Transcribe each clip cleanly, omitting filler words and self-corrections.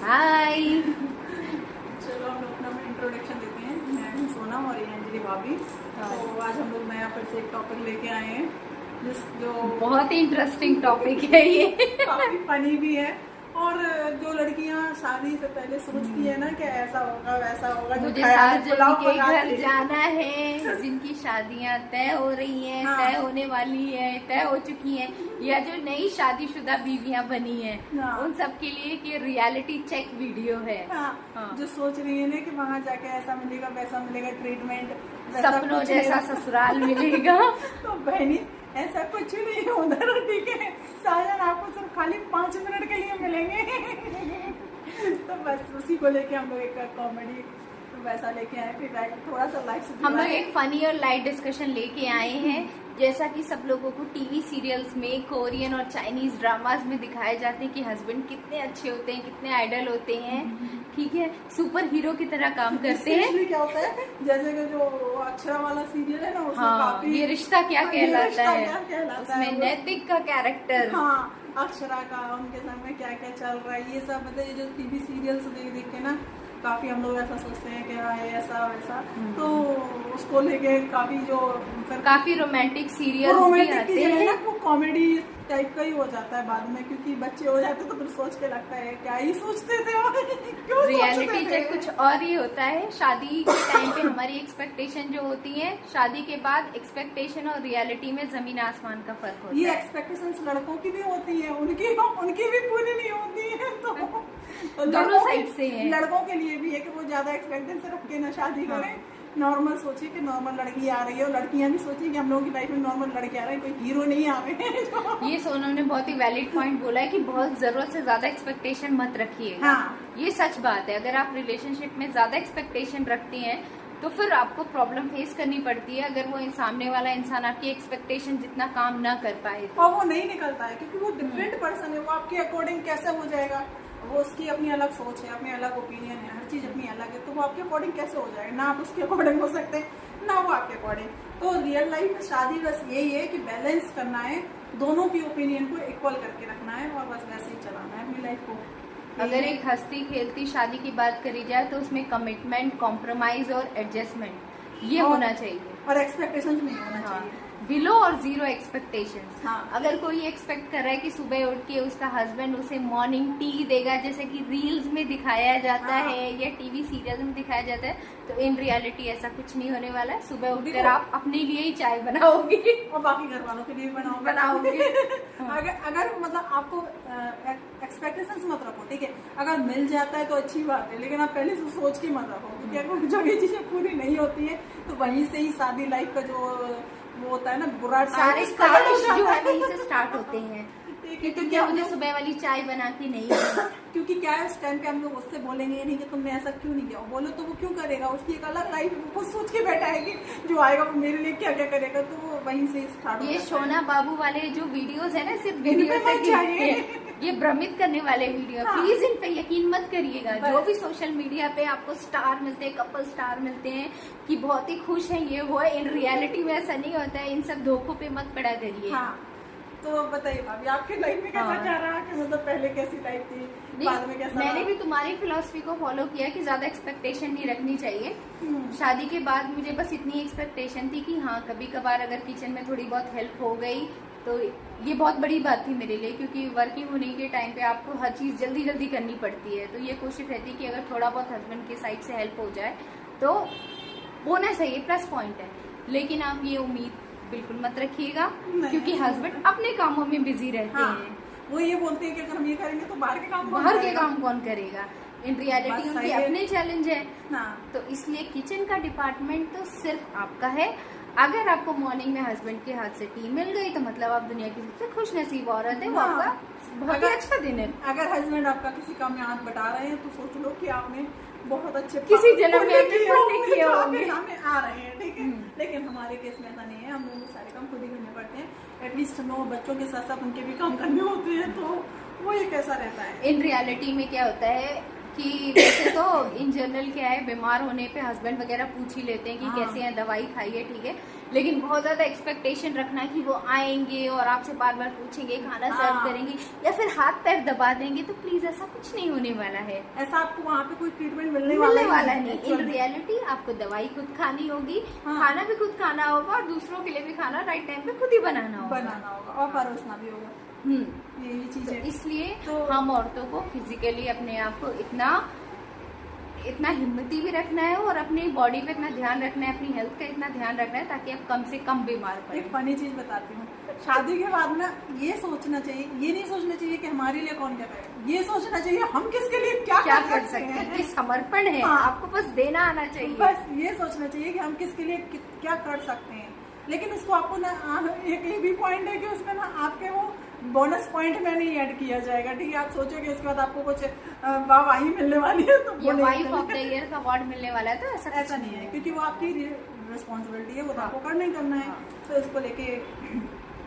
हाय। चलो हम लोग अपना इंट्रोडक्शन देते हैं। मैं हूं सोनम और ये अंजलि भाभी। तो आज हम लोग नया फिर से एक टॉपिक लेके आए हैं जो बहुत ही इंटरेस्टिंग टॉपिक है ये। काफी फनी भी है। और जो लड़कियां शादी से पहले सोचती है ना कि ऐसा होगा वैसा होगा, जो मुझे ख्याल सार्जन पुलाव के घर पकाती है। जाना है, जिनकी शादियां तय हो रही हैं, हाँ। तय होने वाली है, तय हो चुकी हैं, या जो नई शादीशुदा बीवियां बनी हैं, हाँ। उन सब के लिए कि रियलिटी चेक वीडियो है। हाँ। जो सोच रही है ना कि वहाँ जाके ऐसा मिलेगा वैसा मिलेगा, ट्रीटमेंट सपनों जैसा ससुराल मिलेगा। तो बहनी ऐसा कुछ नहीं है उधर, ठीक है। साजन आपको सिर्फ खाली 5 मिनट के लिए मिलेंगे। तो बस उसी को लेके हम लोग एक कॉमेडी वैसा लेके आए, फिर थोड़ा सा लाइफ से हम लोग एक फनी और लाइट डिस्कशन लेके आए हैं। जैसा कि सब लोगों को टीवी सीरियल्स में, कोरियन और चाइनीज ड्रामास में दिखाए जाते हैं कि हस्बैंड कितने अच्छे होते हैं, कितने आइडल होते हैं, ठीक है, सुपर हीरो की तरह काम करते हैं। क्या होता है, जैसे कि जो अक्षरा वाला सीरियल है ना, उसमें हाँ, काफी ये रिश्ता क्या कहलाता है, कहलाता उसमें नैतिक का कैरेक्टर। हाँ, अक्षरा का उनके संग में क्या क्या चल रहा है, ये सब मतलब ये जो टीवी सीरियल्स देख देख के ना काफी हम लोग ऐसा सोचते हैं कि हाँ ऐसा वैसा। तो उसको लेके काफी जो काफी रोमांटिक सीरियल्स भी आते हैं, वो कॉमेडी टाइप का ही हो जाता है बाद में, क्योंकि बच्चे हो जाते तो फिर सोच के लगता है क्या ही सोचते थे और क्यों रियलिटी चेक कुछ और ही होता है। शादी के टाइम पे हमारी एक्सपेक्टेशन जो होती है, शादी के बाद एक्सपेक्टेशन और रियलिटी में जमीन आसमान का फर्क होता है। ये एक्सपेक्टेशंस लड़कों की भी होती है, उनकी भी पूरी नहीं होती है। तो दोनों साइड से है। लड़कों के लिए भी है कि वो ज्यादा एक्सपेक्टेशन रख के ना शादी करें। नॉर्मल सोचिए कि नॉर्मल लड़की आ रही है, और लड़कियां भी सोचिए कि हम लोगों की लाइफ में नॉर्मल लड़के आ रहे हैं, कोई हीरो नहीं आ रहे हैं। ये सोनम ने बहुत ही वैलिड पॉइंट बोला है कि बहुत जरूरत से ज्यादा एक्सपेक्टेशन मत रखिएगा। हाँ। ये सच बात है। अगर आप रिलेशनशिप में ज्यादा एक्सपेक्टेशन रखती हैं तो फिर आपको प्रॉब्लम फेस करनी पड़ती है, अगर वो सामने वाला इंसान आपकी एक्सपेक्टेशन जितना काम ना कर पाए तो। और वो नहीं निकलता है, क्योंकि वो डिफरेंट पर्सन है, वो आपके अकॉर्डिंग कैसे हो जाएगा। वो उसकी अपनी अलग सोच है, अपनी अलग ओपिनियन है, हर चीज अपनी अलग है, तो वो आपके अकॉर्डिंग कैसे हो जाएगा। ना आप उसके अकॉर्डिंग हो सकते हैं, ना वो आपके अकॉर्डिंग। तो रियल लाइफ में शादी बस यही है कि बैलेंस करना है, दोनों की ओपिनियन को इक्वल करके रखना है, और बस वैसे ही चलाना है अपनी लाइफ को। अगर एक हंसती खेलती शादी की बात करी जाए तो उसमें कमिटमेंट, कॉम्प्रोमाइज और एडजस्टमेंट ये होना चाहिए, और एक्सपेक्टेशन नहीं होना हाँ, चाहिए। बिलो और जीरो एक्सपेक्टेशंस। हाँ। अगर कोई एक्सपेक्ट कर रहा है कि सुबह उठ के उसका हस्बैंड उसे मॉर्निंग टी देगा, जैसे कि रील्स में दिखाया जाता हाँ। है या टीवी सीरियल में दिखाया जाता है, तो इन रियलिटी ऐसा कुछ नहीं होने वाला है। सुबह उठकर आप अपने लिए ही चाय बनाओगी और बाकी घर वालों के लिए बनाओगे। अगर मतलब आपको एक्सपेक्टेशंस मत रखो, ठीक है। अगर मिल जाता है तो अच्छी बात है, लेकिन आप पहले से सोच के मत रखो, क्योंकि अगर जब ये चीजें पूरी नहीं होती है तो वहीं से ही शादी लाइफ का जो वो होता है ना, बुरा सारे कलेश जो है वहीं से स्टार्ट होते हैं कि क्योंकि क्या मुझे सुबह वाली चाय बना के नहीं है। क्योंकि क्या है, उस टाइम पे हम लोग उससे बोलेंगे नहीं कि तुमने ऐसा क्यों नहीं किया, बोलो तो वो क्यों करेगा, उसकी एक अलग लाइफ वो सोच के बैठा है कि जो आएगा वो मेरे लिए क्या क्या करेगा, तो वो वहीं से स्टार्ट हो ये जाता है। शोना बाबू वाले जो वीडियोस है ना, सिर्फ वीडियो इनपे मत जाइए। ये भ्रमित करने वाले वीडियो, हाँ। प्लीज इन पे यकीन मत करिएगा। जो भी सोशल मीडिया पे आपको स्टार मिलते हैं, कपल स्टार मिलते हैं कि बहुत ही खुश है, ये वो है, इन रियलिटी में ऐसा नहीं होता है। इन सब धोखों पे मत पड़ा करिए। हाँ। तो बताइए भाभी, आपकी लाइफ में कैसा क्या रहा, कि मतलब पहले कैसी लाइफ थी, बाद में कैसा मैंने रहा? भी तुम्हारी फिलॉसफी को फॉलो किया कि ज्यादा एक्सपेक्टेशन नहीं रखनी चाहिए। शादी के बाद मुझे बस इतनी एक्सपेक्टेशन थी कि हाँ, कभी कभार अगर किचन में थोड़ी बहुत हेल्प हो गई तो ये बहुत बड़ी बात थी मेरे लिए, क्योंकि वर्किंग होने के टाइम पे आपको हर चीज जल्दी जल्दी करनी पड़ती है। तो ये कोशिश रहती है कि अगर थोड़ा बहुत हस्बैंड के साइड से हेल्प हो जाए तो होना चाहिए, प्लस पॉइंट है। लेकिन आप ये उम्मीद बिल्कुल मत रखिएगा, क्योंकि हस्बैंड अपने कामों में बिजी रहते हैं। वो ये बोलते हैं कि अगर हम ये करेंगे तो बाहर के काम कौन करेगा। इन रियलिटी उनके अपने चैलेंज है। हाँ। तो इसलिए किचन का डिपार्टमेंट तो सिर्फ आपका है। अगर आपको मॉर्निंग में हस्बैंड के हाथ से टी मिल गई तो मतलब आप दुनिया की सबसे खुश नसीब औरत है। वो आपका बहुत ही अच्छा दिन है। अगर हस्बैंड आपका किसी काम में हाथ बटा रहे हैं तो सोच लो कि आपने बहुत अच्छे किसी जन्म में आपने पुण्य किए होंगे, सामने आ रहे हैं, ठीक है। लेकिन हमारे केस में ऐसा नहीं है, हम लोग सारे काम खुद ही करने पड़ते हैं। एटलीस्ट 9 बच्चों के साथ साथ उनके भी काम करने होते हैं, तो वो ये कैसा रहता है। इन रियलिटी में क्या होता है कि वैसे तो इन जनरल क्या है, बीमार होने पे हस्बैंड वगैरह पूछ ही लेते हैं कि कैसे हैं, दवाई खाइए, ठीक है। लेकिन बहुत ज्यादा एक्सपेक्टेशन रखना कि वो आएंगे और आपसे बार बार पूछेंगे, खाना सर्व करेंगे या फिर हाथ पैर दबा देंगे, तो प्लीज ऐसा कुछ नहीं होने वाला है। ऐसा आपको वहाँ पे कोई ट्रीटमेंट मिलने वाला नहीं। इन रियलिटी आपको दवाई खुद खानी होगी, खाना भी खुद खाना होगा और दूसरों के लिए भी खाना राइट टाइम पे खुद ही बनाना होगा और परोसना भी होगा। यही चीज है। इसलिए हम औरतों को फिजिकली अपने आप को इतना हिम्मती भी रखना है और अपनी बॉडी पे इतना ध्यान रखना है, अपनी हेल्थ का इतना ध्यान रखना है ताकि आप कम से कम बीमार पड़े। एक फनी चीज बताती हूँ, शादी के बाद ना ये सोचना चाहिए, ये नहीं सोचना चाहिए कि हमारे लिए कौन क्या करे, ये सोचना चाहिए हम किसके लिए क्या कर सकते हैं। ये समर्पण है। आपको बस देना आना चाहिए। बस ये सोचना चाहिए कि हम किसके लिए क्या कर सकते हैं। लेकिन उसको आपको ना एक भी पॉइंट है कि उसमें ना आपके वो बोनस पॉइंट में नहीं ऐड किया जाएगा। ठीक है, आप सोचोगे इसके बाद आपको कुछ वाहवाही मिलने वाली है तो वाइफ ऑफ द ईयर का अवार्ड मिलने वाला है, तो ऐसा नहीं है, क्योंकि वो आपकी रिस्पॉन्सिबिलिटी है, वो आपको करना ही करना है। तो इसको लेके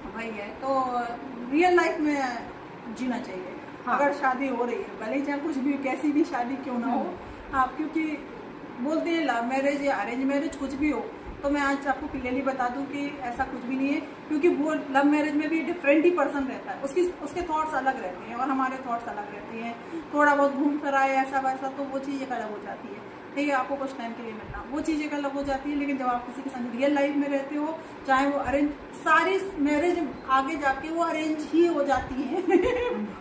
भाई है तो रियल लाइफ में जीना चाहिए। अगर शादी हो रही है, भले चाहे कुछ भी कैसी भी शादी क्यों ना हो आप, क्योंकि बोलते हैं लव मैरिज या अरेंज मैरिज कुछ भी हो, तो मैं आज आपको क्लियरली बता दूं कि ऐसा कुछ भी नहीं है। क्योंकि वो लव मैरिज में भी डिफरेंट ही पर्सन रहता है, उसके थॉट्स अलग रहते हैं और हमारे थॉट्स अलग रहते हैं। थोड़ा बहुत घूम फिर आए ऐसा वैसा तो वो चीज़ एक अलग हो जाती है। ठीक है, आपको कुछ टाइम के लिए मिलना, वो चीज़ एक अलग हो जाती है। लेकिन जब आप किसी के संग रियल लाइफ में रहते हो, चाहे वो अरेंज, सारी मैरिज आगे जाके वो अरेंज ही हो जाती है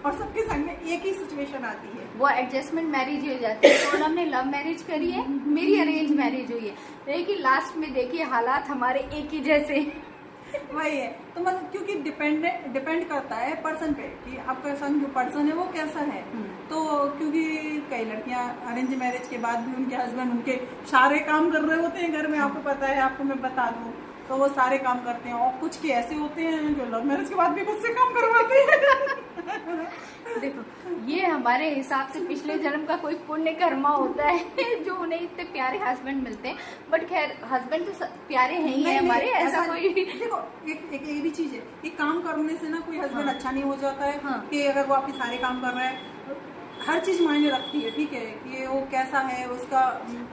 और सबके संग में एक ही सिचुएशन आती है, वो एडजस्टमेंट मैरिज ही हो जाती है। तो हमने लव मैरिज करी है, मेरी अरेंज मैरिज हुई है, लेकिन लास्ट में देखिए हालात हमारे एक ही जैसे वही है। तो मतलब क्योंकि डिपेंड करता है पर्सन पे कि आपका संग जो पर्सन है वो कैसा है। तो क्योंकि कई लड़कियां अरेंज मैरिज के बाद भी उनके हस्बैंड उनके सारे काम कर रहे होते हैं घर में, आपको पता है, आपको मैं बता दूं, तो वो सारे काम करते हैं। और कुछ के ऐसे होते हैं जो लव मैरिज के बाद भी खुद से काम करवाते हैं देखो, ये हमारे हिसाब से पिछले जन्म का कोई पुण्य कर्मा होता है जो उन्हें इतने प्यारे हस्बैंड मिलते हैं। बट खैर हस्बैंड तो प्यारे हैं ही है हमारे, ऐसा कोई देखो एक भी चीज है, ये काम करने से ना कोई हस्बैंड अच्छा नहीं हो जाता है। कि अगर वो आपके सारे काम कर रहा है, हर चीज मायने रखती है। ठीक है, कि वो कैसा है, उसका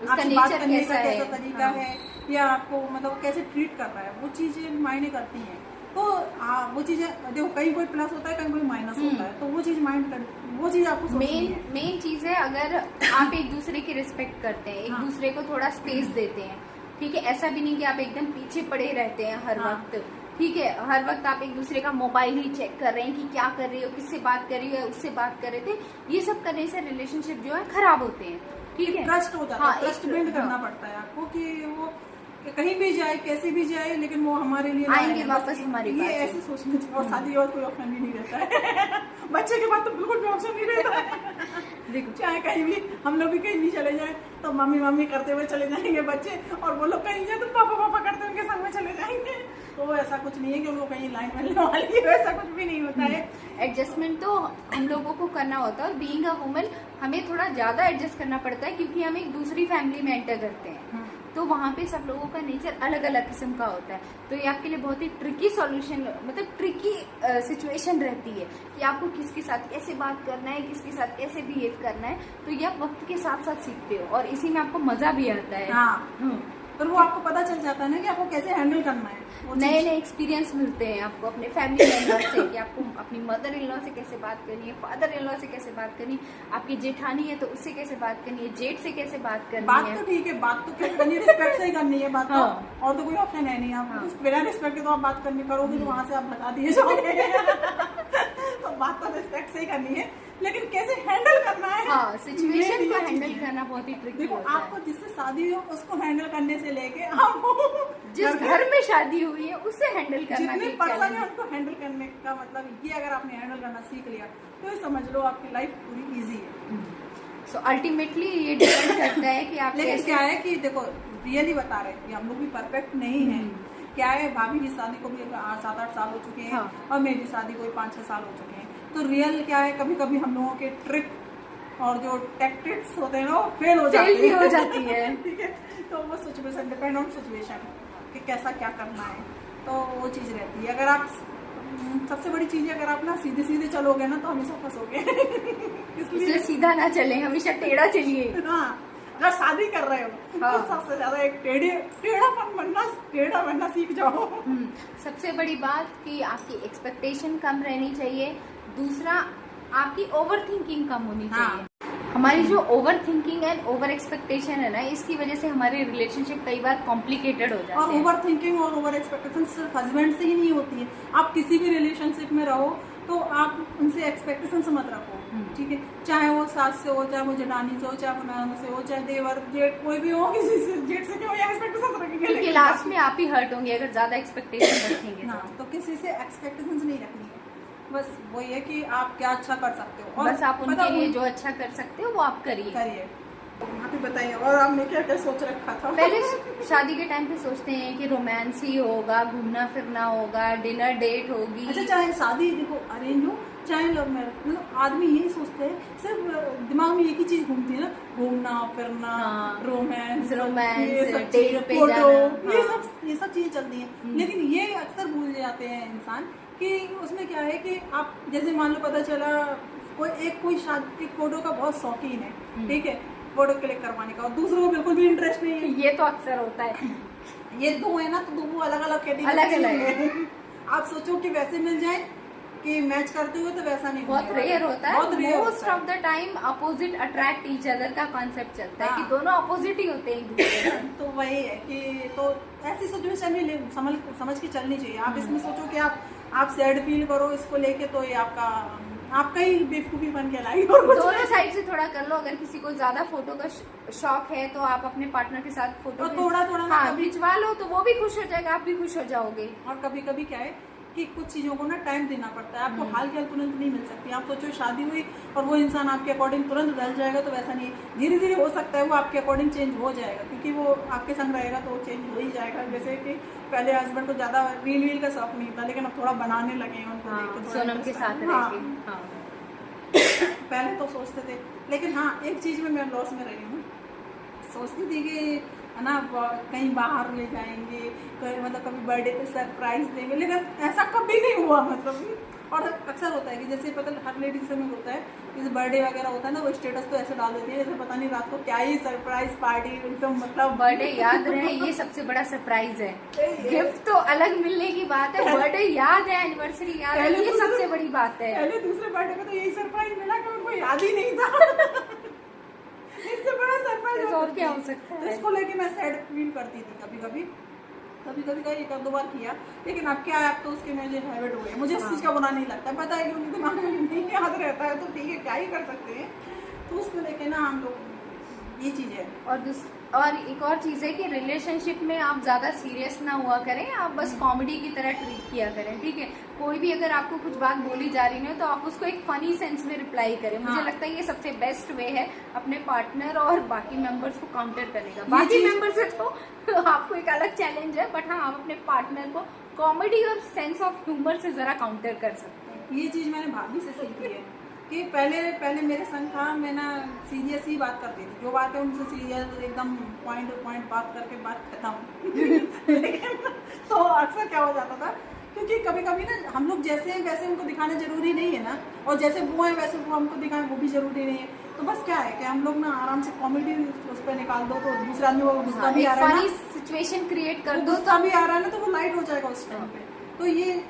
बात करने का कैसा तरीका है, या आपको मतलब कैसे ट्रीट कर रहा है, वो चीजें मायने करती हैं। तो वो चीजें देखो, कहीं कोई प्लस होता है, कहीं कोई माइनस होता है, तो वो चीज वो चीज आपको मेन चीज है। अगर आप एक दूसरे की रिस्पेक्ट करते हैं, एक दूसरे को थोड़ा स्पेस देते हैं, ठीक है, ऐसा भी नहीं कि आप एकदम पीछे पड़े रहते हैं हर वक्त। ठीक है, हर वक्त आप एक दूसरे का मोबाइल ही चेक कर रहे हैं कि क्या कर रही हो, किससे बात कर रही हो, उससे बात कर रहे थे, ये सब करने से रिलेशनशिप जो है खराब होते हैं। ठीक है, ट्रस्ट हो जाता है, ट्रस्ट बिल्ड करना पड़ता है आपको कि वो कहीं भी जाए, कैसे भी जाए, लेकिन वो हमारे लिए आएंगे वापस हमारे पास। ये ऐसे सोचना चाहिए। और शादी और कोई ऑप्शन भी नहीं रहता है बच्चे के बाद तो बिल्कुल भी ऑप्शन नहीं रहता है देखो, चाहे कहीं भी हम लोग भी कहीं भी चले जाए तो मम्मी मम्मी करते हुए चले जाएंगे बच्चे, और वो लोग कहीं जाए तो पापा पापा करते उनके संग में चले जाएंगे। तो ऐसा कुछ नहीं है कि उनको कहीं लाइन मिलने वाली है, ऐसा कुछ भी नहीं होता है। एडजस्टमेंट तो हम लोगों को करना होता है, और बीइंग अ वुमन हमें थोड़ा ज्यादा एडजस्ट करना पड़ता है, क्योंकि हम एक दूसरी फैमिली में एंटर करते हैं। तो वहाँ पे सब लोगों का नेचर अलग अलग किस्म का होता है। तो ये आपके लिए बहुत ही ट्रिकी सॉल्यूशन, मतलब ट्रिकी सिचुएशन रहती है कि आपको किसके साथ कैसे बात करना है, किसके साथ कैसे बिहेव करना है। तो ये आप वक्त के साथ साथ सीखते हो और इसी में आपको मजा भी आता है। पर वो आपको पता चल जाता है ना कि आपको कैसे हैंडल करना है। नए नए एक्सपीरियंस मिलते हैं आपको अपने फैमिली मेंबर से कि आपको अपनी मदर इन लॉ से कैसे बात करनी है, फादर इन लॉ से कैसे बात करनी है, आपकी जेठानी है तो उससे कैसे बात करनी है, जेठ से कैसे बात करनी है। बात तो ठीक है, बात तो कैसे करनी है, रिस्पेक्ट से ही करनी है बात। और तो कोई ऑप्शन है नहीं। आप बिना रिस्पेक्ट के तो आप बात करनी करोगे तो वहाँ से आप भगा दिए जाओगे तो बात तो रिस्पेक्ट से ही करनी है, लेकिन कैसे हैंडल करना है, सिचुएशन को हैंडल करना बहुत ही ट्रिकी होता है। आपको जिससे शादी हो उसको हैंडल करने से लेके आपको जिस घर में शादी हुई है उससे हैंडल करना, जितने पर्सन है उनको हैंडल करने का मतलब ये, अगर आपने हैंडल करना सीख लिया तो ये समझ लो आपकी लाइफ पूरी इजी है। सो अल्टीमेटली ये डिपेंड करता है कि आप लेकिन क्या है कि देखो, रियली बता रहे हैं कि हम लोग भी परफेक्ट नहीं है। क्या है, भाभी की शादी को भी 7-8 साल हो चुके हैं और मेरी शादी को 5-6 साल हो चुके हैं। तो रियल क्या है, कभी कभी हम लोगों के ट्रिक और जो टैक्टिक्स होते हैं ना वो फेल हो जाती है ठीक है, तो वो सिचुएशन डिपेंड ऑन सिचुएशन कि कैसा क्या करना है, तो वो चीज़ रहती है। अगर आप सबसे बड़ी चीज़ है, अगर आप ना सीधे सीधे चलोगे ना तो हमेशा फंसोगे इसलिए सीधा ना चले, हमेशा टेढ़ा चलिए। अगर शादी कर रहे हो हाँ। तो सबसे ज्यादा एक टेढ़ा बनना सीख जाओ। सबसे बड़ी बात कि आपकी एक्सपेक्टेशन कम रहनी चाहिए। दूसरा, आपकी ओवर थिंकिंग कम होनी हाँ। चाहिए। हमारी जो over thinking and over expectation है ना, इसकी वजह से हमारे रिलेशनशिप कई बार कॉम्प्लिकेटेड हो जाते और हैं। ओवर थिंकिंग और ओवर एक्सपेक्टेशन सिर्फ हस्बैंड से ही नहीं होती है। आप किसी भी रिलेशनशिप में रहो तो आप उनसे एक्सपेक्टेशन से मत रखो, ठीक है। चाहे वो सास से हो, चाहे वो जेठानी से हो, चाहे वो ननद से हो, चाहे देवर जेठ कोई भी हो, किसी से जेठ से क्यों एक्सपेक्टेशन रखेंगे, क्योंकि लास्ट में आप ही हर्ट होंगे अगर ज्यादा एक्सपेक्टेशन रखेंगे हाँ, तो किसी से एक्सपेक्टेशन नहीं रखनी है। बस वही है कि आप क्या अच्छा कर सकते हो, और बस आप उनके लिए जो अच्छा कर सकते हो वो आप करिए। आप ही बताइए, और आपने क्या क्या सोच रखा था? पहले शादी के टाइम पे सोचते हैं कि रोमांस ही होगा, घूमना फिरना होगा, डिनर डेट होगी। अच्छा, चाहे शादी देखो अरेंज हो चाहे लव मैरिज, मतलब आदमी यही सोचते हैं, सिर्फ दिमाग में एक ही चीज घूमती है ना, घूमना फिरना, हाँ, रोमांस, ये सब डेट चीजें, पे जाना, हाँ। ये सब चीजें चलती हैं। लेकिन ये अक्सर भूल जाते हैं इंसान कि उसमें क्या है कि आप जैसे मान लो पता चला कोई शादी एक फोटो का बहुत शौकीन है, ठीक है, फोटो क्लिक करवाने का, और दूसरों को बिल्कुल भी इंटरेस्ट नहीं है। ये तो अक्सर होता है। ये दो है ना, तो दो अलग अलग कैटेगरी अलग-अलग है। आप सोचो कि वैसे मिल जाए कि मैच करते हुए, तो वैसा नहीं बहुत होने रेयर वाला होता है। बहुत रेयर मोस्ट होता of the time opposite attract each other का कॉन्सेप्ट चलता है हाँ। कि दोनों अपोजिट ही होते हैं एक दूसरे के। है। तो वही है कि तो ऐसी सिचुएशन में समझ के चलनी चाहिए। आप इसमें सोचो कि आप सैड फील करो इसको लेके, तो ये आपका ही बेवकूफी बन के लाएगी, और कुछ दोनों साइड से थोड़ा कर लो। अगर किसी को ज्यादा फोटो का शौक है तो आप अपने पार्टनर के साथ फोटो और थोड़ा ना कभी खिंचवा लो, तो वो भी खुश हो जाएगा, आप भी खुश हो जाओगे। और कभी कभी क्या है कि कुछ चीजों को ना टाइम देना पड़ता है। आपको हाल के हाल तुरंत नहीं मिल सकती। आप सोचो शादी हुई और वो इंसान आपके अकॉर्डिंग तुरंत ढल जाएगा, तो वैसा नहीं है। धीरे धीरे हो सकता है वो आपके अकॉर्डिंग चेंज हो जाएगा, क्योंकि वो आपके संग रहेगा तो वो चेंज हो ही जाएगा। जैसे कि पहले हस्बैंड को ज्यादा रील का शौक नहीं था, लेकिन अब थोड़ा बनाने लगे हैं उनको देख के, थोड़ा सोनम के साथ हाँ। रह के। हाँ। पहले तो सोचते थे, लेकिन हाँ एक चीज में मैं लॉस में रही हूँ। सोचती थी कि है ना कहीं बाहर ले जाएंगे, मतलब कभी बर्थडे पे सरप्राइज देंगे, लेकिन ऐसा कभी नहीं हुआ। मतलब और अक्सर होता है कि जैसे पता हर लेडीज से में होता है, जैसे बर्थडे वगैरह होता है ना, वो स्टेटस तो ऐसे डाल देती है जैसे पता नहीं रात को क्या ही सरप्राइज पार्टी, एकदम मतलब बर्थडे याद रहे, ये सबसे बड़ा सरप्राइज है। गिफ्ट तो अलग मिलने की बात है, बर्थडे याद है, एनिवर्सरी याद है, ये सबसे बड़ी बात है। पहले दूसरे बर्थडे में तो यही सरप्राइज मिला कि उनको याद ही नहीं था। इससे बड़ा सरप्राइज और क्या हो सकता तो है। इसको लेके मैं सैड फील करती थी कभी कभी का एक दो बार किया, लेकिन अब क्या है, अब तो उसके मुझे हैबिट हो गई। मुझे इस चीज़ का बुरा नहीं लगता, पता है कि उनके दिमाग में नहीं याद रहता है, तो ठीक है, क्या ही कर सकते हैं। तो उसको लेके ना हम लोग ये चीज़ है। और एक और चीज़ है कि रिलेशनशिप में आप ज़्यादा सीरियस ना हुआ करें, आप बस कॉमेडी की तरह ट्रीट किया करें, ठीक है। कोई भी अगर आपको कुछ बात बोली जा रही है तो आप उसको एक फनी सेंस में रिप्लाई करें। मुझे लगता है ये सबसे बेस्ट वे है अपने पार्टनर और बाकी मेंबर्स को काउंटर करने का। बाकी मेंबर्स से तो आपको एक अलग चैलेंज है, बट हाँ, आप अपने पार्टनर को कॉमेडी और सेंस ऑफ ह्यूमर से ज़रा काउंटर कर सकते हैं। ये चीज़ मैंने भाभी से सीखी है कि पहले मेरे संग था, मैं ना सीरियस ही बात करती थी, जो बात है उनसे सीरियस एकदम पॉइंट बात करके बात खत्म। लेकिन तो अक्सर क्या हो जाता था, क्योंकि कभी कभी ना हम लोग जैसे हैं वैसे उनको दिखाना जरूरी नहीं है ना, और जैसे वो है वैसे वो हमको दिखाएं वो भी जरूरी नहीं है। तो बस क्या है कि हम लोग ना आराम से कॉमेडी उस पर निकाल दो, तो दूसरा आदमी वो गुस्सा भी आ रहा है ना, सिचुएशन क्रिएट कर दो, गुस्सा भी आ रहा है ना, तो वो लाइट हो जाएगा उस टाइम पे। तो ये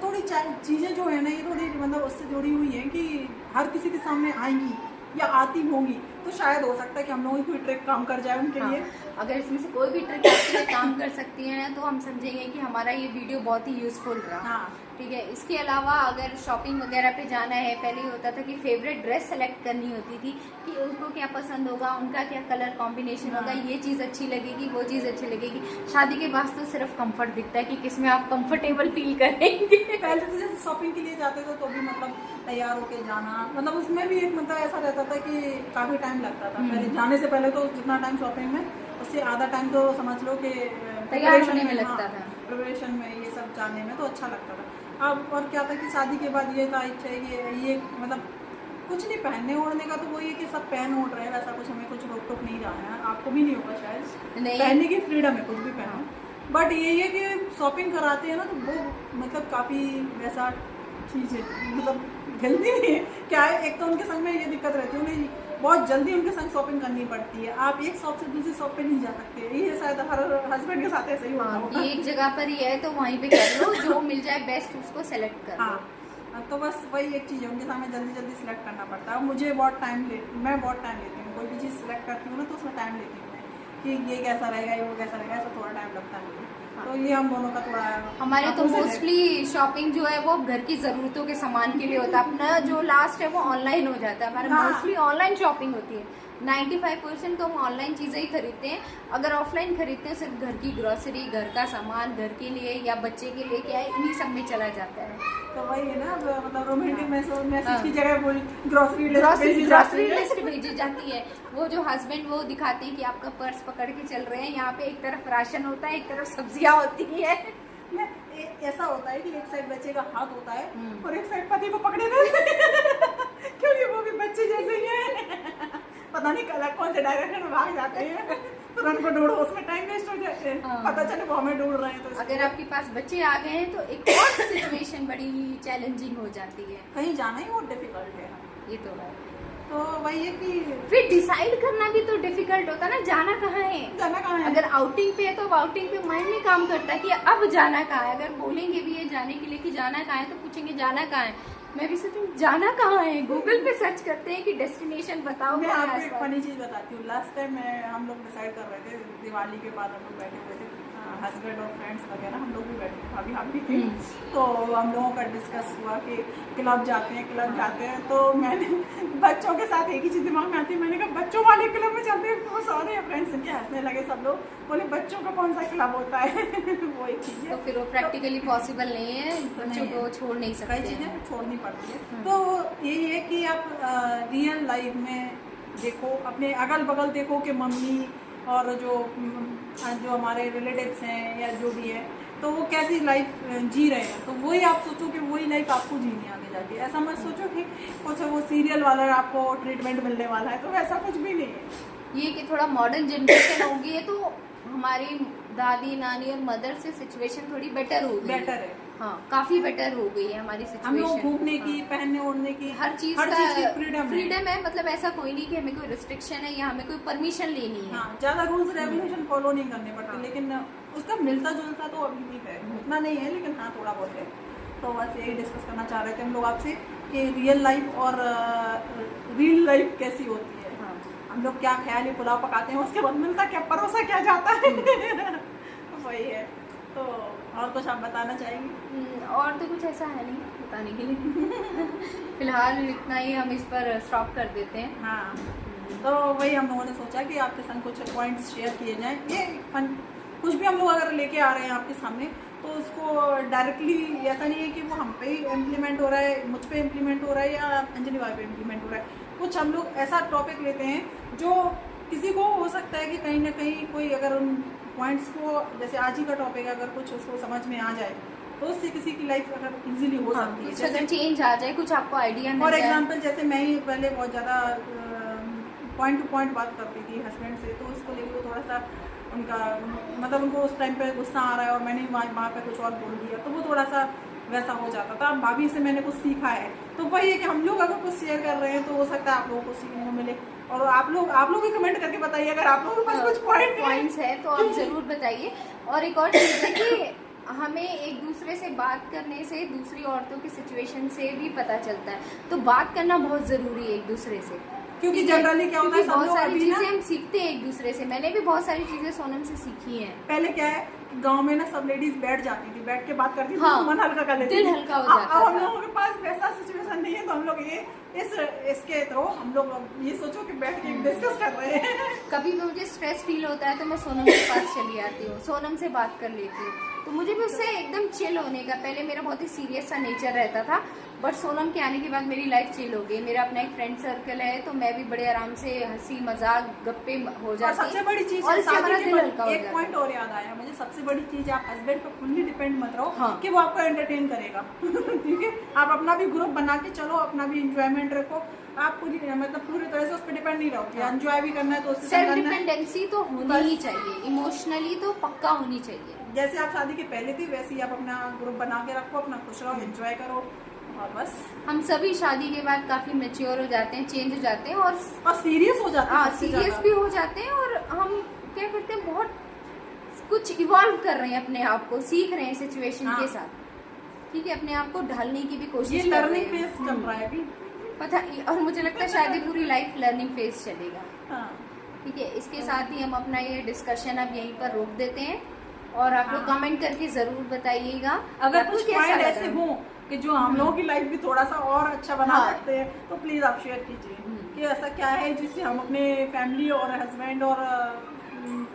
थोड़ी चीज़ें जो है ना, ये थोड़ी मतलब उससे जुड़ी हुई है कि हर किसी के सामने आएंगी या आती होंगी, तो शायद हो सकता है कि हम लोगों की कोई ट्रिक काम कर जाए उनके लिए। अगर इसमें से कोई भी ट्रिक आपके लिए काम कर सकती है ना, तो हम समझेंगे कि हमारा ये वीडियो बहुत ही यूजफुल रहा। हाँ। ठीक है। इसके अलावा अगर शॉपिंग वगैरह पे जाना है, पहले ही होता था कि फेवरेट ड्रेस सेलेक्ट करनी होती थी कि उनको क्या पसंद होगा, उनका क्या कलर कॉम्बिनेशन होगा, ये चीज़ अच्छी लगेगी, वो चीज़ अच्छी लगेगी। शादी के बाद तो सिर्फ कंफर्ट दिखता है कि किसमें आप कंफर्टेबल फील करेंगे। पहले तो जैसे शॉपिंग के लिए जाते थे तो भी मतलब तैयार होके जाना, मतलब उसमें भी एक मतलब ऐसा रहता था कि काफ़ी टाइम लगता था। पहले जाने से पहले तो जितना टाइम शॉपिंग में, उससे आधा टाइम तो समझ लो कि तैयार होने में लगता था, प्रिपरेशन में, ये सब जाने में तो अच्छा लगता था। अब और क्या था कि शादी के बाद ये था इच्छा है कि ये मतलब कुछ नहीं पहनने ओढ़ने का, तो वो ये कि सब पहन ओढ़ रहे हैं, वैसा कुछ हमें कुछ रोक टोक नहीं रहा है। आपको भी नहीं होगा शायद, पहनने की फ्रीडम है, कुछ भी पहनो। बट यही है कि शॉपिंग कराते हैं ना, तो वो मतलब काफ़ी वैसा चीज़ है, मतलब जल्दी नहीं है। क्या है, एक तो उनके संग में ये दिक्कत रहती है, उन्हें बहुत जल्दी उनके संग शॉपिंग करनी पड़ती है। आप एक शॉप से दूसरी शॉप पे नहीं जा सकते, ये शायद हर हस्बैंड के साथ ऐसे ही होता होगा। एक जगह पर ही है तो वहीं पे कर लो, जो मिल जाए बेस्ट उसको सेलेक्ट कर लो। हाँ, तो बस वही एक चीज़ है, उनके सामने जल्दी जल्दी सिलेक्ट करना पड़ता है। मुझे बहुत टाइम मैं बहुत टाइम लेती हूँ, कोई भी चीज़ सिलेक्ट करती हूँ ना तो उसमें टाइम लेती हूँ मैं, कि ये कैसा रहेगा, वो कैसा रहेगा, ऐसा थोड़ा टाइम लगता है मुझे। तो ये हम दोनों का थोड़ा हमारे तो मोस्टली शॉपिंग जो है वो घर की जरूरतों के सामान के लिए होता है, अपना जो लास्ट है वो ऑनलाइन हो जाता है। हमारे मोस्टली ऑनलाइन शॉपिंग होती है, 95% तो हम ऑनलाइन चीजें ही खरीदते हैं। अगर ऑफलाइन खरीदते हैं सिर्फ घर की ग्रोसरी, घर का सामान, घर के लिए या बच्चे के लिए क्या है, इन्हीं सब में चला जाता है। तो वही है ना, मतलब रोमांटिक मैसेज की जगह वो ग्रोसरी लिस्ट भेजी जाती है। वो जो हस्बैंड वो दिखाते हैं कि आपका पर्स पकड़ के चल रहे हैं, यहाँ पे एक तरफ राशन होता है, एक तरफ सब्जियां होती है। ऐसा होता है कि एक साइड बच्चे का हाथ होता है और एक साइड पति को पकड़े क्योंकि वो भी बच्चे जैसे ही हैं। पता नहीं कल कौन से डायरेक्शन में भाग जाते हैं, तुरंत को ढूंढो, उसमें टाइम वेस्ट हो जाए, पता चले वो हमें ढूंढ रहे हैं। तो अगर आपके पास बच्चे आ गए हैं तो एक और सिचुएशन बड़ी चैलेंजिंग हो जाती है, कहीं जाना ही बहुत डिफिकल्ट है। ये तो है। तो वही है कि फिर डिसाइड करना भी तो डिफिकल्ट होता है ना, जाना कहाँ है। अगर आउटिंग पे है तो आउटिंग पे माइंड में काम करता है कि अब जाना कहाँ है। अगर बोलेंगे भी है जाने के लिए कि जाना कहाँ है तो पूछेंगे जाना कहाँ है, मैं भी सोचूं जाना कहाँ है, गूगल पे सर्च करते हैं कि डेस्टिनेशन बताओ। मैं आपको एक फनी चीज बताती हूँ। लास्ट टाइम हम लोग डिसाइड कर रहे थे, दिवाली के बाद हम लोग बैठे हुए थे, हस्बैंड और फ्रेंड्स वगैरह हम लोग भी बैठे थे, भाभी हम भी थे। तो हम लोगों का डिस्कस हुआ कि क्लब जाते हैं। तो मैंने बच्चों के साथ एक ही चीज़ दिमाग में आती है, मैंने कहा बच्चों वाले क्लब में चलते हैं। वो सारे फ्रेंड्स इनके हंसने लगे, सब लोग बोले बच्चों का कौन सा क्लब होता है। वो एक चीज़ है, तो फिर वो प्रैक्टिकली पॉसिबल नहीं है, बच्चों को छोड़ नहीं सकते, कई चीज़ें छोड़नी पड़ती है। तो यही है कि आप रियल लाइफ में देखो, अपने अगल बगल देखो कि मम्मी और जो हमारे रिलेटिव्स हैं या जो भी है, तो वो कैसी लाइफ जी रहे हैं। तो वही आप सोचो कि वही लाइफ आपको जीनी आगे जाके। ऐसा मत सोचो कि कुछ वो सीरियल वाला आपको ट्रीटमेंट मिलने वाला है, तो वैसा कुछ भी नहीं है। ये कि थोड़ा मॉडर्न जनरेशन होगी है तो हमारी दादी नानी और मदर से सिचुएशन थोड़ी बेटर हो गई, बेटर है। हाँ, काफी बेटर हो गई है हमारी सिचुएशन। हम लोग घूमने की, पहनने ओढ़ने की, हर चीज की फ्रीडम है। मतलब ऐसा कोई नहीं कि हमें कोई रिस्ट्रिक्शन है या हमें कोई परमिशन लेनी है। हाँ, ज्यादा रूल्स रेगुलेशन फॉलो नहीं करने पड़ते, लेकिन उसका मिलता जुलता तो अभी भी है, उतना नहीं है लेकिन हाँ थोड़ा बहुत है। तो बस यही डिस्कस करना चाह रहे थे हम लोग आपसे कि रियल लाइफ और रियल लाइफ कैसी होती है। हम लोग क्या ख्याली पुलाव पकाते हैं, उसके बाद मिलता क्या, परोसा क्या जाता है। वही है। तो और कुछ आप बताना चाहेंगे? और तो कुछ ऐसा है नहीं बताने के लिए। फिलहाल इतना ही हम इस पर स्टॉप कर देते हैं। हाँ, तो वही हम लोगों ने सोचा कि आपके संग कुछ पॉइंट्स शेयर किए जाएं। ये कुछ भी हम लोग अगर लेके आ रहे हैं आपके सामने, तो उसको डायरेक्टली ऐसा नहीं है कि वो हम पे ही इम्प्लीमेंट हो रहा है, मुझ पे इम्प्लीमेंट हो रहा है या अंजलि भाई पे इम्प्लीमेंट हो रहा है। कुछ हम लोग ऐसा टॉपिक लेते हैं जो किसी को हो सकता है कि कहीं ना कहीं कोई अगर उन पॉइंट्स को, जैसे आज ही का टॉपिक है, अगर कुछ उसको समझ में आ जाए तो उससे किसी की लाइफ अगर इजीली हो सकती है, जैसे चेंज आ जाए, कुछ आपको आइडिया मिल फॉर जाए। एग्जांपल जैसे मैं ही पहले बहुत ज़्यादा पॉइंट टू पॉइंट बात करती थी हस्बैंड से, तो उसको लेकर थोड़ा सा उनका मतलब उनको उस टाइम पे गुस्सा आ रहा है और मैंने वहाँ पे कुछ और बोल दिया, तो वो थोड़ा सा वैसा हो जाता था। अब भाभी से मैंने कुछ सीखा है, तो वही है कि हम लोग अगर कुछ शेयर कर रहे हैं तो हो सकता है आप लोगों को सीखने को मिले। और आप लोग भी कमेंट करके बताइए अगर आप लोगों के पास कुछ पॉइंट्स है तो आप जरूर बताइए। और एक और चीज़ है कि हमें एक दूसरे से बात करने से दूसरी औरतों की सिचुएशन से भी पता चलता है, तो बात करना बहुत जरूरी है एक दूसरे से, क्योंकि जनरली क्या होता है, बहुत सारी चीजें हम सीखते हैं एक दूसरे से। मैंने भी बहुत सारी चीजें सोनम से सीखी हैं। पहले क्या है, गांव में ना सब लेडीज बैठ जाती थी, बैठ के बात करती थी, हाँ, मन हल्का कर लेती थी, दिल हल्का हो जाता था। अब हम लोगों के पास वैसा सिचुएशन नहीं है, तो हम लोग ये इसके थ्रू हम लोग ये सोचो कि बैठ के डिस्कस कर रहे हैं। कभी भी मुझे स्ट्रेस फील होता है तो मैं सोनम के पास चली आती हूँ, सोनम से बात कर लेती हूँ, तो मुझे भी उससे एकदम चिल होने का, पहले मेरा बहुत ही सीरियस सा नेचर रहता था, बट सोनम के आने के बाद मेरी लाइफ चिल हो गई। मेरा अपना एक फ्रेंड सर्कल है, तो मैं भी बड़े आराम से हंसी मजाक गप्पे हो जाती है। सबसे बड़ी चीज और इससे हमारा दिल हल्का हो जाता है। एक पॉइंट और याद आया मुझे, सबसे बड़ी चीज, आप हस्बैंड पर फुल्ली डिपेंड मत रहो। हाँ, कि वो आपको एंटरटेन करेगा। ठीक है, आप अपना भी ग्रुप बना के चलो, अपना भी इंजॉयमेंट रखो, आप पूरी तरह से उस पर डिपेंड नहीं रहो। एंजॉय भी करना है तो सेल्फ डिपेंडेंसी तो होनी ही चाहिए, इमोशनली तो पक्का होनी चाहिए। जैसे आप शादी के पहले थी वैसे ही आप अपना ग्रुप बना के रखो, अपना खुश रहो, एंजॉय करो, और बस हम सभी शादी के बाद काफी मेच्योर हो जाते हैं, चेंज हो जाते हैं और सीरियस हो जाते हैं, सीरियस भी हो जाते हैं और हम क्या करते हैं, बहुत कुछ इवॉल्व कर रहे हैं अपने आप को, सीख रहे हैं सिचुएशन के साथ, ठीक है, अपने आप को ढालने की भी कोशिश कर रहे हैं। लर्निंग फेज चल रहा है अभी, पता, और मुझे लगता है शायद पूरी लाइफ लर्निंग फेज चलेगा। हाँ। ठीक है, इसके साथ ही हम अपना ये डिस्कशन अब यहीं पर रोक देते हैं और आप लोग कमेंट करके जरूर बताइएगा अगर कुछ पॉइंट ऐसे हो कि जो हम लोगों की लाइफ भी थोड़ा सा और अच्छा बना सकते हैं तो प्लीज आप शेयर कीजिए कि ऐसा क्या है जिससे हम अपने फैमिली और हस्बैंड और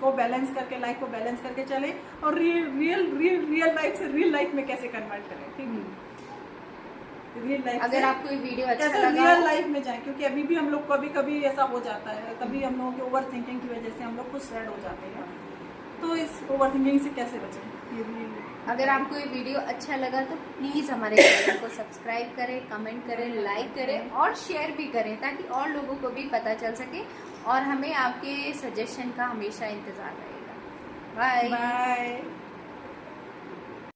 को बैलेंस करके, लाइफ को बैलेंस करके चले और रियल लाइफ से रियल लाइफ में कैसे कन्वर्ट करें, ठीक है, रियल लाइफ। अगर आपको ये वीडियो अच्छा कैसे लगा, रियल लाइफ में जाए, क्योंकि अभी भी हम लोग कभी कभी ऐसा हो जाता है, कभी हम लोगों की ओवर थिंकिंग की वजह से हम लोग कुछ सैड हो जाते हैं, तो इस ओवर थिंकिंग से कैसे बचें, ये भी। अगर आपको ये वीडियो अच्छा लगा तो प्लीज हमारे चैनल को सब्सक्राइब करें, कमेंट करें, लाइक करें और शेयर भी करें ताकि और लोगों को भी पता चल सके और हमें आपके सजेशन का हमेशा इंतजार रहेगा। Bye bye.